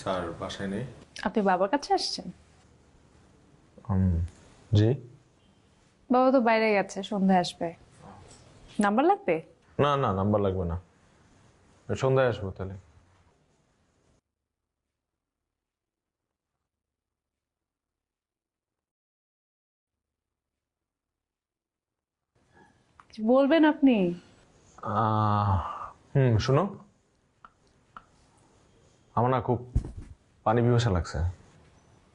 Sir বাসায় নেই। আপনি বাবার কাছে আসছেন? জি। বাবা তো বাইরে গেছে, সন্ধ্যায় আসবে। নাম্বার লাগবে? না না, নাম্বার লাগবে না, সন্ধ্যায় আসবো তাহলে। কিছু বলবেন আপনি? শুনো, আমার না খুব পানি পিপাসা লাগছে।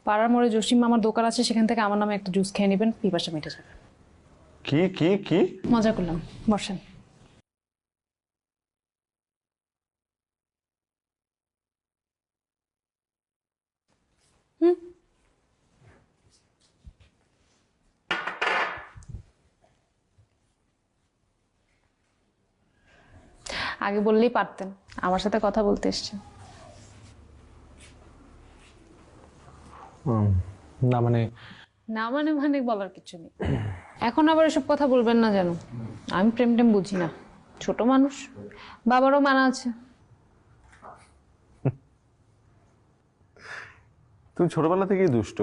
পাড়ার মোড়ে জসিম মামার দোকান আছে, সেখান থেকে আমার নামে একটা জুস খেয়ে নেবেন, পিপাসা মিটে যাবে। কি কি কি? মজা করলাম, বসেন। হুম। আগে বললেই পারতেন, আমার সাথে কথা বলতে এসছেন। না মানে, না মানে মানে বলার কিছু নেই। এখন আবার এসব কথা বলবেন না যেন। আমি প্রেম টেম বুঝি না, ছোট মানুষ, বাবারও মানা আছে। তুমি ছোটবেলা থেকেই দুষ্ট,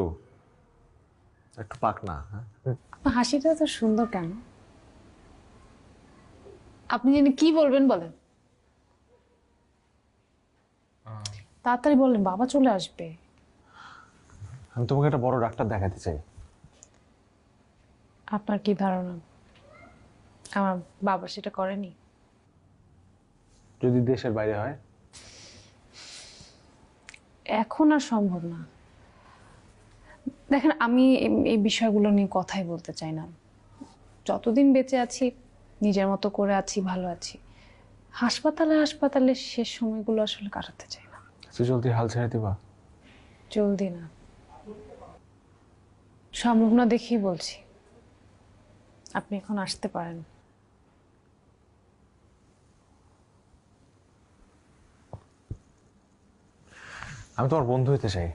একটু পাক না? আপনার হাসিটা তো সুন্দর কেন? আপনি জানি কি বলবেন বলেন, তাড়াতাড়ি বলেন, বাবা চলে আসবে। আমি তোমাকে একটা বড় ডাক্তার দেখাতে চাই। আপনার কি ধারণা আমার বাবা সেটা করেনি? যদি দেশের বাইরে হয়? এখন আর সম্ভব না। দেখেন, আমি এই বিষয়গুলো নিয়ে কথাই বলতে চাই না। যতদিন বেঁচে আছি নিজের মতো করে আছি, ভালো আছি। হাসপাতালে হাসপাতালে শেষ সময়গুলো আসলে কাটাতে চাই না। তুই জলদি হাল ছেড়ে দিবা? জলদি না, সম্ভাবনা দেখেই বলছি। আপনি এখন আসতে পারেন। আমি তোমার বন্ধু হইতে চাই।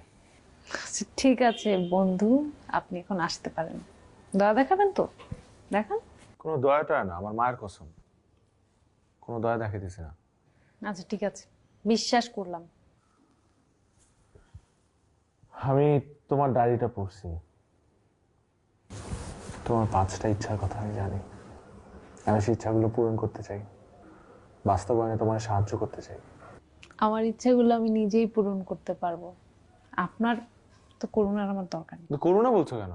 আচ্ছা, ঠিক আছে বন্ধু, আপনি এখন আসতে পারেন। দয়া দেখাবেন তো? দেখান। কোনো দয়া টয়া না, আমার মায়ের কসম, কোনো দয়া দেখাইতেছে না। আচ্ছা ঠিক আছে, বিশ্বাস করলাম। আমি তোমার ডায়েরিটা পড়ছি, তোমার 5টা ইচ্ছার কথা আমি জানি। আমি সেই ইচ্ছাগুলো পূরণ করতে চাই, বাস্তবায়নে তোমার সাহায্য করতে চাই। আমার ইচ্ছেগুলো আমি নিজেই পূরণ করতে পারবো। আপনার তো করুণার আমার দরকার নেই। কিন্তু করো না বলছো কেন?